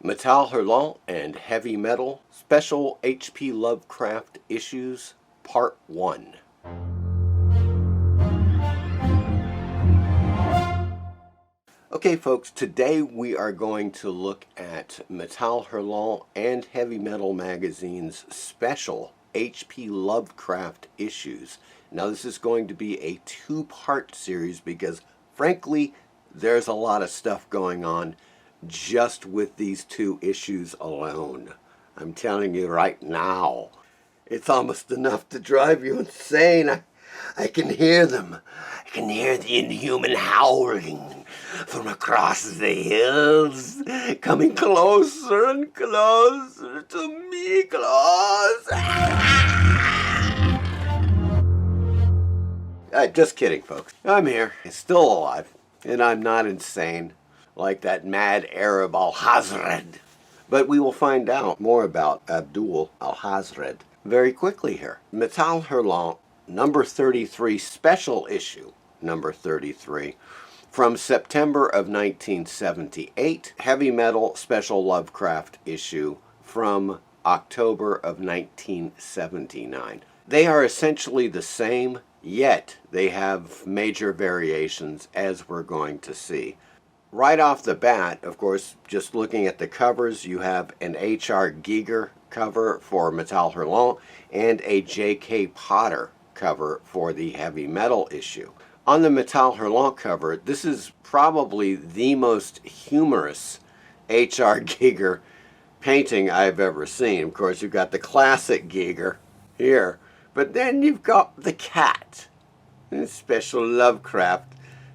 Metal Hurlant and Heavy Metal Special H.P. Lovecraft Issues Part 1. Okay folks, today we are going to look at Metal Hurlant and Heavy Metal Magazine's special H.P. Lovecraft issues. Now this is going to be a two-part series because frankly there's a lot of stuff going on just with these two issues alone. I'm telling you right now, it's almost enough to drive you insane. I can hear them. I can hear the inhuman howling from across the hills, coming closer and closer to me, just kidding, folks. I'm here, still alive, and I'm not insane like that mad Arab Al-Hazred. But we will find out more about Abdul Al-Hazred very quickly here. Metal Hurlant, number 33, special issue, number 33, from September of 1978. Heavy Metal Special Lovecraft issue from October of 1979. They are essentially the same, yet they have major variations, as we're going to see. Right off the bat, of course, just looking at the covers, you have an H.R. Giger cover for Metal Hurlant and a J.K. Potter cover for the Heavy Metal issue. On the Metal Hurlant cover, this is probably the most humorous H.R. Giger painting I've ever seen. Of course, you've got the classic Giger here, but then you've got the cat, special Lovecraft.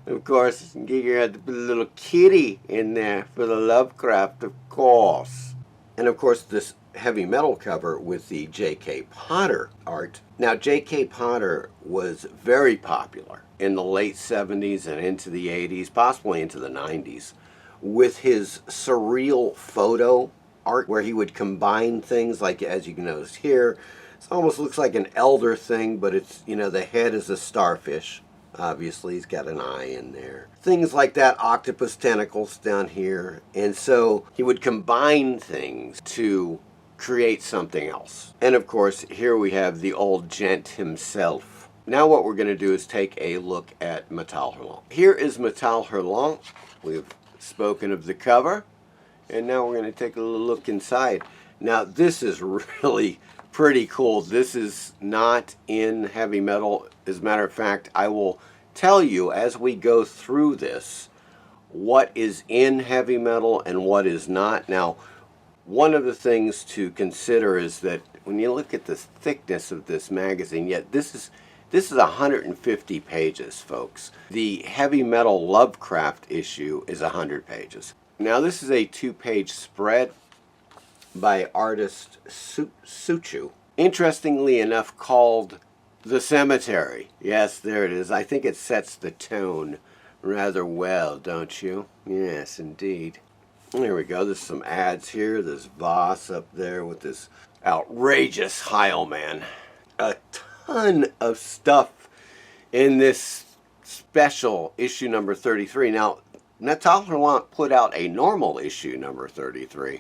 Of course, Giger had to put a little kitty in there for the Lovecraft, of course. And of course, this Heavy Metal cover with the J.K. Potter art. Now, J.K. Potter was very popular in the late 70s and into the 80s, possibly into the 90s, with his surreal photo art where he would combine things like, as you can notice here, it almost looks like an elder thing, but it's, you know, the head is a starfish. Obviously, he's got an eye in there. Things like that, octopus tentacles down here. And so he would combine things to create something else. And of course, here we have the old gent himself. Now what we're going to do is take a look at Metal Hurlant. Here is Metal Hurlant. We've spoken of the cover. And now we're going to take a little look inside. Now this is really pretty cool. This is not in Heavy Metal. As a matter of fact, I will tell you as we go through this what is in Heavy Metal and what is not. Now, one of the things to consider is that when you look at the thickness of this magazine, yet this is 150 pages, folks. The Heavy Metal Lovecraft issue is 100 pages. Now, this is a two-page spread by artist Suchu. Interestingly enough, called The Cemetery. Yes, there it is. I think it sets the tone rather well, don't you? Yes, indeed. There we go. There's some ads here. There's Voss up there with this outrageous Heilman. A ton of stuff in this special issue number 33. Now, Metal Hurlant put out a normal issue number 33.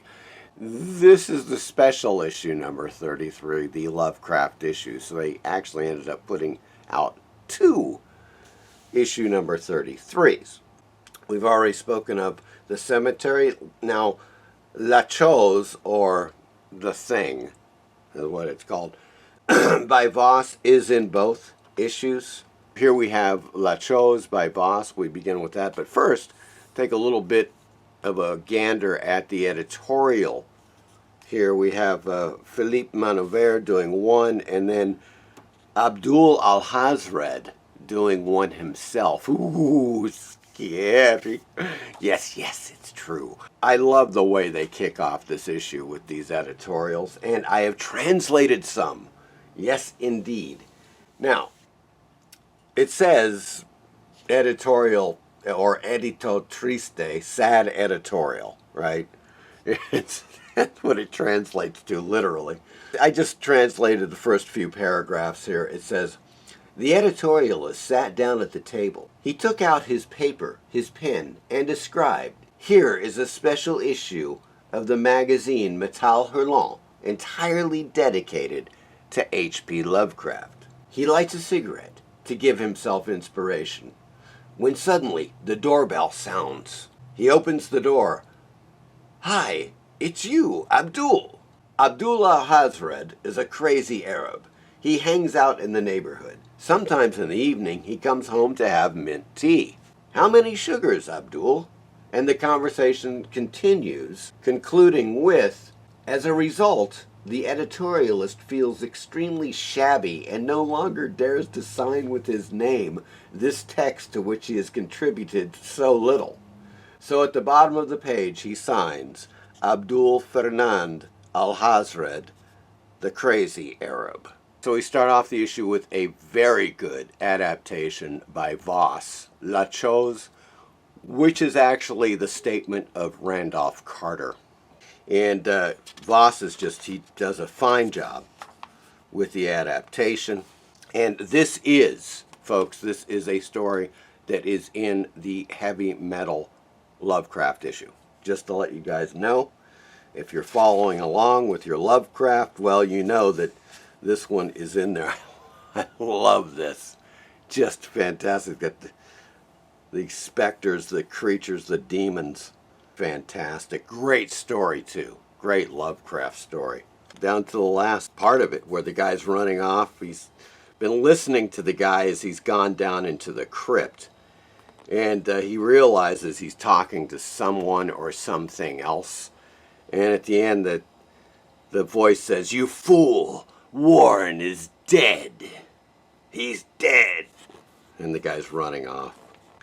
This is the special issue number 33, the Lovecraft issue. So they actually ended up putting out two issue number 33s. We've already spoken of The Cemetery. Now, La Chose, or The Thing, is what it's called, by Voss, is in both issues. Here we have La Chose by Voss. We begin with that. But first, take a little bit of a gander at the editorial. Here we have Philippe Manover doing one, and then Abdul Al-Hazred doing one himself. Ooh, scary. Yes, it's true. I love the way they kick off this issue with these editorials, and I have translated some. Yes, indeed. Now, it says editorial, or edito triste, sad editorial, right? That's what it translates to, literally. I just translated the first few paragraphs here. It says, the editorialist sat down at the table. He took out his paper, his pen, and described, here is a special issue of the magazine Metal Hurlant, entirely dedicated to H.P. Lovecraft. He lights a cigarette to give himself inspiration, when suddenly the doorbell sounds. He opens the door. "Hi, it's you, Abdul." Abdullah Hazred is a crazy Arab. He hangs out in the neighborhood. Sometimes in the evening he comes home to have mint tea. "How many sugars, Abdul?" And the conversation continues, concluding with, "As a result, the editorialist feels extremely shabby and no longer dares to sign with his name this text to which he has contributed so little." So at the bottom of the page he signs, Abdul Fernand Al-Hazred, the crazy Arab. So we start off the issue with a very good adaptation by Voss, La Chose, which is actually the Statement of Randolph Carter. And Voss he does a fine job with the adaptation. And this is, folks, this is a story that is in the heavy metal Lovecraft issue. Just to let you guys know, if you're following along with your Lovecraft, well, you know that this one is in there. I love this. Just fantastic. Got the specters, the creatures, the demons. Fantastic. Great story, too. Great Lovecraft story. Down to the last part of it where the guy's running off. He's been listening to the guy as he's gone down into the crypt. And he realizes he's talking to someone or something else. And at the end, the voice says, "You fool! Warren is dead. He's dead." And the guy's running off.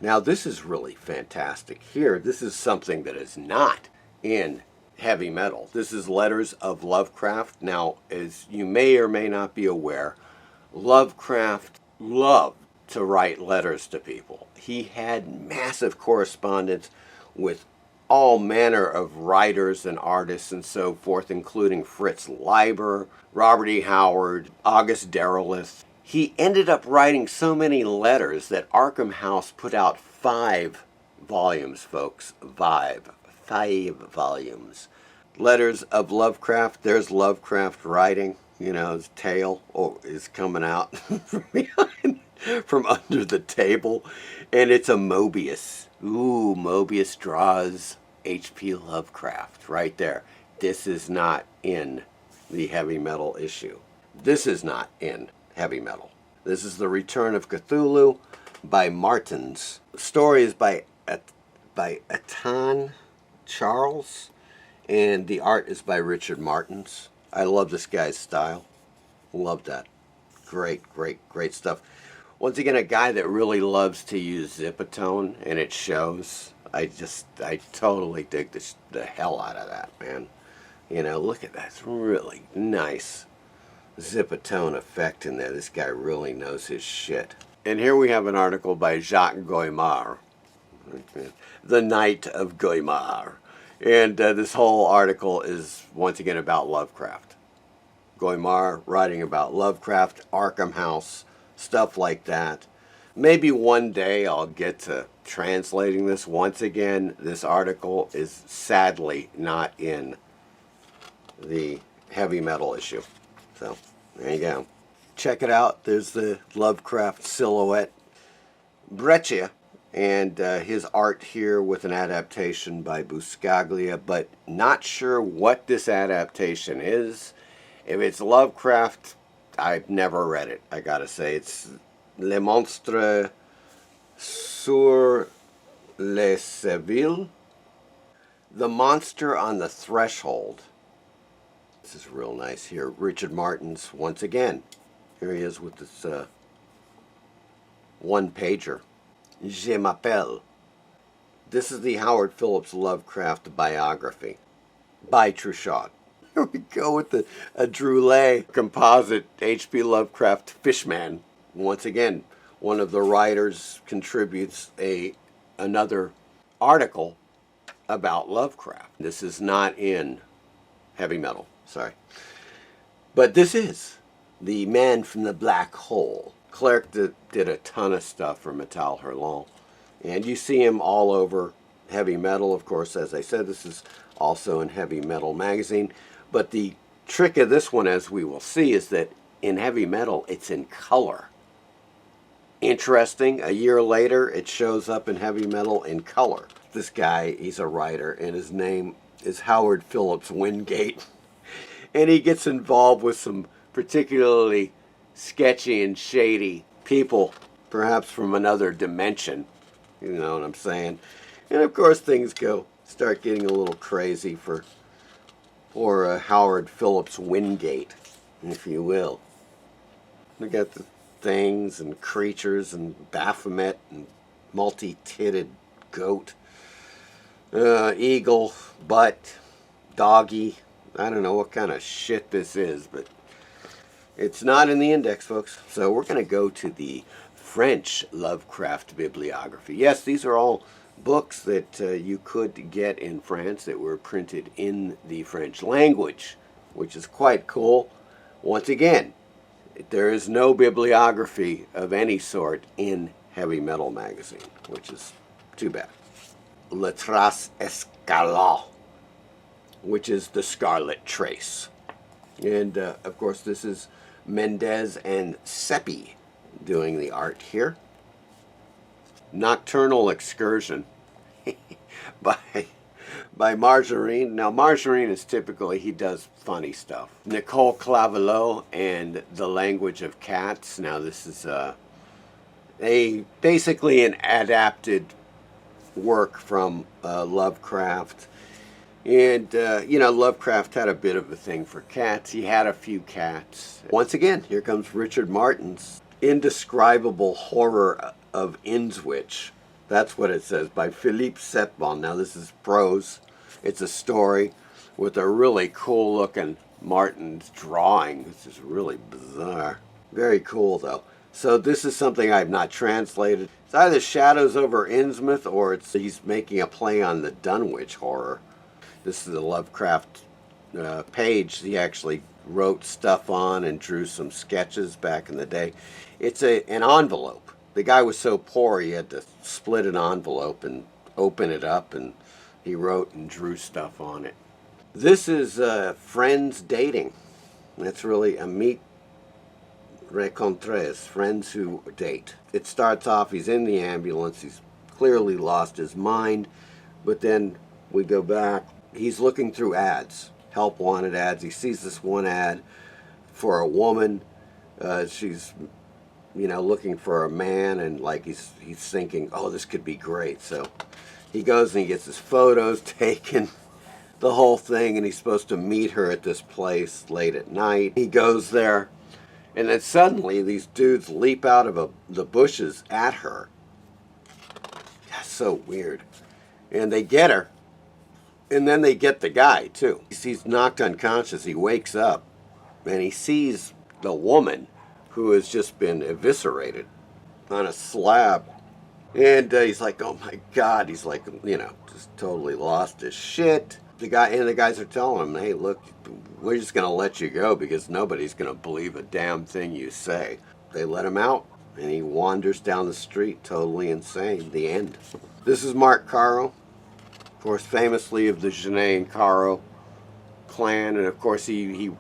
Now, this is really fantastic. Here, this is something that is not in heavy metal. This is Letters of Lovecraft. Now, as you may or may not be aware, Lovecraft loved to write letters to people. He had massive correspondence with all manner of writers and artists and so forth, including Fritz Leiber, Robert E. Howard, August Derleth. He ended up writing so many letters that Arkham House put out 5 volumes, folks. 5 volumes. Letters of Lovecraft. There's Lovecraft writing. You know, his tail is coming out from behind, from under the table. And it's a Moebius. Ooh, Moebius draws H.P. Lovecraft right there. This is not in the heavy metal issue. This is not in heavy metal. This is The Return of Cthulhu by Martens. The story is by Atan Charles, and the art is by Richard Martens. I love this guy's style. Love that. Great, great, great stuff. Once again, a guy that really loves to use zipatone, and it shows. I totally dig the hell out of that, man. You know, look at that. It's really nice zipatone effect in there. This guy really knows his shit. And here we have an article by Jacques Goimard, The Night of Goimard. And this whole article is, once again, about Lovecraft. Goimard writing about Lovecraft, Arkham House, stuff like that. Maybe one day I'll get to translating this. Once again, this article is sadly not in the heavy metal issue. So, there you go. Check it out. There's the Lovecraft silhouette. Breccia, and his art here with an adaptation by Buscaglia, but not sure what this adaptation is. If it's Lovecraft, I've never read it, I gotta say. It's Le Monstre sur le Seville. The Monster on the Threshold. This is real nice here. Richard Martens, once again. Here he is with this one-pager. Je m'appelle. This is the Howard Phillips Lovecraft biography by Truchot. Here we go with a Druillet composite H.P. Lovecraft Fishman. Once again, one of the writers contributes another article about Lovecraft. This is not in heavy metal, sorry. But this is The Man from the Black Hole. Clerc did a ton of stuff for Metal Hurlant. And you see him all over heavy metal. Of course, as I said, this is also in Heavy Metal magazine. But the trick of this one, as we will see, is that in heavy metal, it's in color. Interesting, a year later, it shows up in heavy metal in color. This guy, he's a writer, and his name is Howard Phillips Wingate. And he gets involved with some particularly sketchy and shady people, perhaps from another dimension. You know what I'm saying? And of course, things start getting a little crazy for Howard Phillips Wingate, if you will. We got the things and creatures and Baphomet and multi-titted goat, eagle, butt, doggy. I don't know what kind of shit this is, but it's not in the index, folks. So we're going to go to the French Lovecraft bibliography. Yes, these are all books that you could get in France that were printed in the French language, which is quite cool. Once again, there is no bibliography of any sort in Heavy Metal magazine, which is too bad. Le Trace Escarlate, which is the Scarlet Trace. And, of course, this is Mendez and Seppi doing the art here. Nocturnal Excursion by Margarine. Now, Margarine is typically, he does funny stuff. Nicole Clavelot and The Language of Cats. Now, this is basically an adapted work from Lovecraft. And, you know, Lovecraft had a bit of a thing for cats. He had a few cats. Once again, here comes Richard Martens' Indescribable Horror of Innswich. That's what it says, by Philippe Setbon. Now, this is prose. It's a story with a really cool-looking Martens drawing. This is really bizarre. Very cool, though. So this is something I've not translated. It's either Shadows over Innsmouth or he's making a play on the Dunwich Horror. This is a Lovecraft page he actually wrote stuff on and drew some sketches back in the day. It's an envelope. The guy was so poor he had to split an envelope and open it up, and he wrote and drew stuff on it. This is Friends Dating. That's really Amis Rencontres, friends who date. It starts off, he's in the ambulance, he's clearly lost his mind, but then we go back. He's looking through ads, help wanted ads. He sees this one ad for a woman. She's, you know, looking for a man, and like he's thinking, oh, this could be great. So he goes and he gets his photos taken, the whole thing, and he's supposed to meet her at this place late at night. He goes there, and then suddenly these dudes leap out of the bushes at her. That's so weird. And they get her. And then they get the guy, too. He's knocked unconscious. He wakes up, and he sees the woman who has just been eviscerated on a slab. And he's like, oh, my God. He's like, you know, just totally lost his shit. The guys are telling him, hey, look, we're just going to let you go because nobody's going to believe a damn thing you say. They let him out, and he wanders down the street, totally insane. The end. This is Mark Caro. Of course, famously of the Genet and Caro clan, and of course he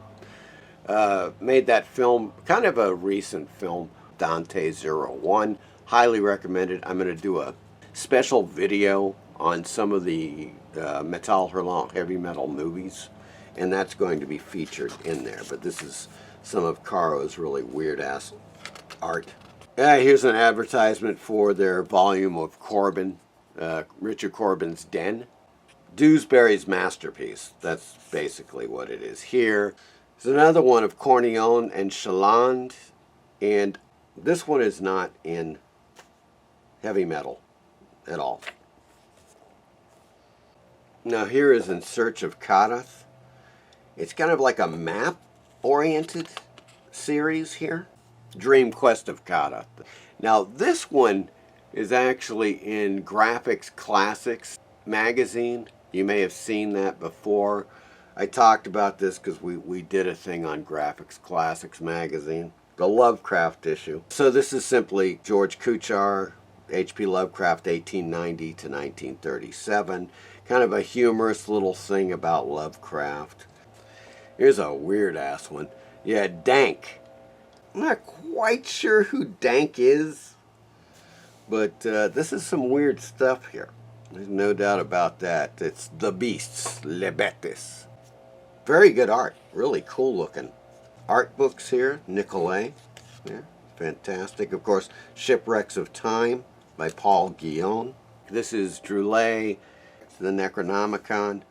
made that film, kind of a recent film, Dante 01. Highly recommended. I'm going to do a special video on some of the Metal Hurlant heavy metal movies, and that's going to be featured in there. But this is some of Caro's really weird-ass art. Here's an advertisement for their volume of Corbin. Richard Corbin's Den. Dewsbury's masterpiece. That's basically what it is here. There's another one of Cornillon and Chaland, and this one is not in heavy metal at all. Now here is In Search of Kadath. It's kind of like a map-oriented series here. Dream Quest of Kadath. Now this one is actually in Graphics Classics magazine. You may have seen that before. I talked about this because we did a thing on Graphics Classics magazine, the Lovecraft issue. So this is simply George Kuchar H.P. Lovecraft, 1890 to 1937. Kind of a humorous little thing about Lovecraft. Here's a weird-ass one. Yeah, Dank. I'm not quite sure who Dank is, but this is some weird stuff here. There's no doubt about that. It's the beasts, les bêtes. Very good art. Really cool looking. Art books here, Nicolet. Yeah, fantastic. Of course, Shipwrecks of Time by Paul Guillaume. This is Druillet, the Necronomicon.